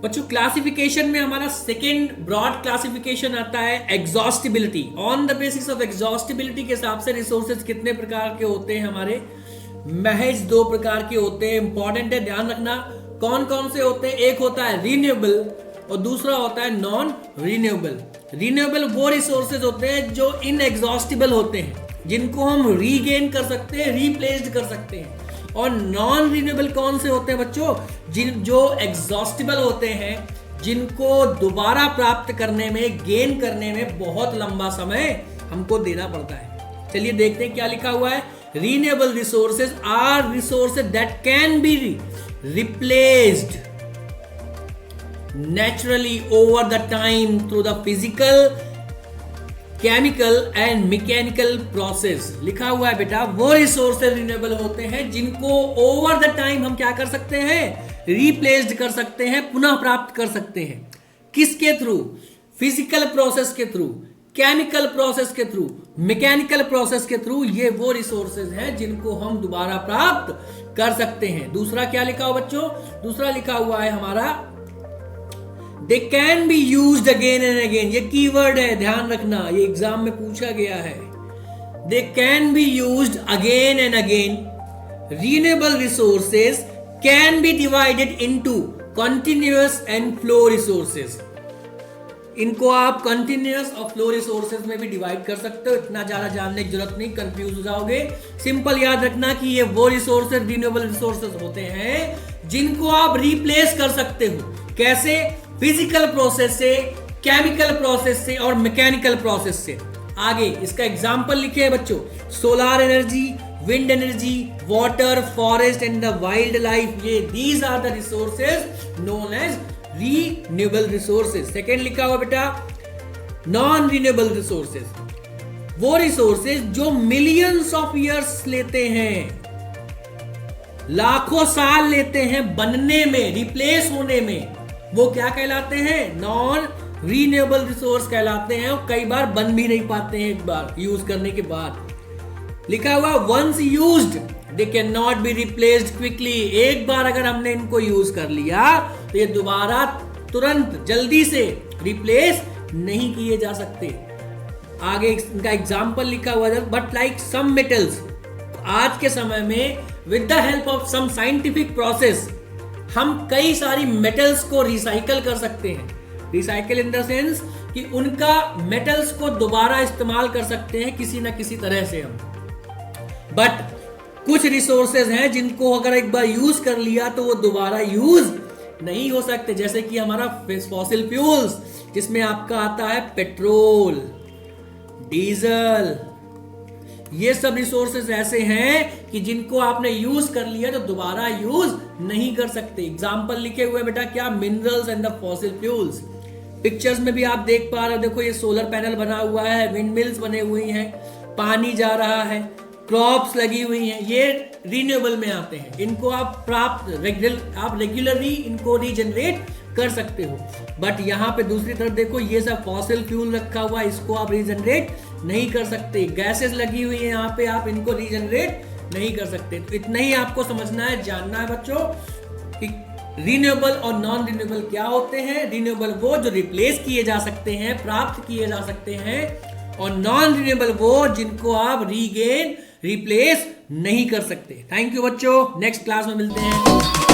बच्चों क्लासिफिकेशन में हमारा सेकेंड ब्रॉड क्लासिफिकेशन आता है exhaustibility. On the basis of exhaustibility के हिसाब से रिसोर्सेज कितने प्रकार के होते हैं हमारे, महज 2 प्रकार के होते हैं। इंपॉर्टेंट है, ध्यान रखना कौन कौन से होते हैं। एक होता है रीन्यूएबल और दूसरा होता है नॉन रीन्यूएबल। रीन्यूएबल वो रिसोर्सेज होते हैं जो इनएग्जॉस्टिबल होते हैं, जिनको हम रीगेन कर सकते हैं, रिप्लेस्ड कर सकते हैं। और नॉन रीन्यूएबल कौन से होते हैं बच्चों, जो एग्जॉस्टिबल होते हैं, जिनको दोबारा प्राप्त करने में, गेन करने में बहुत लंबा समय हमको देना पड़ता है। चलिए देखते हैं क्या लिखा हुआ है। Renewable resources are resources that can be replaced naturally over the time through the physical, chemical and mechanical process। लिखा हुआ है बेटा, वो रिसोर्सेज रिन्यूएबल होते हैं जिनको ओवर द टाइम हम क्या कर सकते हैं, रिप्लेस्ड कर सकते हैं, पुनः प्राप्त कर सकते हैं। किसके थ्रू? फिजिकल प्रोसेस के थ्रू, केमिकल प्रोसेस के थ्रू, मैकेनिकल प्रोसेस के थ्रू। ये वो रिसोर्सेज हैं जिनको हम दोबारा प्राप्त कर सकते हैं। दूसरा क्या लिखा हुआ बच्चों, दूसरा लिखा हुआ है हमारा They can be used again and again। ये कीवर्ड है, ध्यान रखना, ये एग्जाम में पूछा गया है। They can be used again and again। Renewable resources can be divided into continuous and flow resources। इनको आप कंटिन्यूअस और फ्लो रिसोर्सेज में भी डिवाइड कर सकते हो। इतना ज्यादा जानने की जरूरत नहीं, कंफ्यूज हो जाओगे। सिंपल याद रखना कि ये वो रिसोर्सेज, रिन्यूएबल रिसोर्सेज होते हैं जिनको आप रिप्लेस कर सकते हो। कैसे? फिजिकल प्रोसेस से, केमिकल प्रोसेस से और मैकेनिकल प्रोसेस से। आगे इसका एग्जांपल लिखे हैं बच्चों, solar energy, wind energy, water, forest and the wild life. ये these are the resources known as renewable resources. Second लिखा हुआ बेटा नॉन रीन्यूएबल रिसोर्सेज, वो रिसोर्सेज जो मिलियंस ऑफ ईयर्स लेते हैं, लाखों साल लेते हैं बनने में, रिप्लेस होने में। वो क्या कहलाते हैं? नॉन रीन्यूएबल रिसोर्स कहलाते हैं। और कई बार बन भी नहीं पाते हैं एक बार यूज करने के बाद। लिखा हुआ once used they can not be replaced quickly. एक बार अगर हमने इनको यूज कर लिया तो ये दोबारा तुरंत जल्दी से रिप्लेस नहीं किए जा सकते। आगे इनका एग्जाम्पल लिखा हुआ है, बट लाइक सम मेटल्स। आज के समय में with the help of some scientific process हम कई सारी मेटल्स को रिसाइकल कर सकते हैं। रिसाइकल इन द सेंस कि उनका मेटल्स को दोबारा इस्तेमाल कर सकते हैं किसी ना किसी तरह से हम। बट कुछ रिसोर्सेज हैं जिनको अगर एक बार यूज कर लिया तो वो दोबारा यूज नहीं हो सकते। जैसे कि हमारा फॉसिल फ्यूल्स, जिसमें आपका आता है पेट्रोल, डीजल। ये सब रिसोर्सेज ऐसे हैं कि जिनको आपने यूज कर लिया तो दोबारा यूज नहीं कर सकते। एग्जाम्पल लिखे हुए बेटा क्या, minerals and the fossil fuels. Pictures में भी आप देख पा रहे हो, देखो ये सोलर पैनल बना हुआ है, विंड मिल्स बने हुई हैं, पानी जा रहा है, क्रॉप्स लगी हुई हैं। ये रिन्यूएबल में आते हैं। इनको आप रेगुलरली इनको रीजनरेट कर सकते हो। बट यहाँ पे दूसरी तरफ देखो, ये सब फॉसिल फ्यूल रखा हुआ है, इसको आप रीजनरेट नहीं कर सकते। गैसेस लगी हुई है यहाँ पे, आप इनको रीजनरेट नहीं कर सकते। तो इतना ही आपको समझना है, जानना है बच्चों कि रिन्यूएबल और नॉन रिन्यूएबल क्या होते हैं। रिन्यूएबल वो जो रिप्लेस किए जा सकते हैं, प्राप्त किए जा सकते हैं, और नॉन रिन्यूएबल वो जिनको आप रीगेन, रिप्लेस नहीं कर सकते। थैंक यू बच्चों, नेक्स्ट क्लास में मिलते हैं।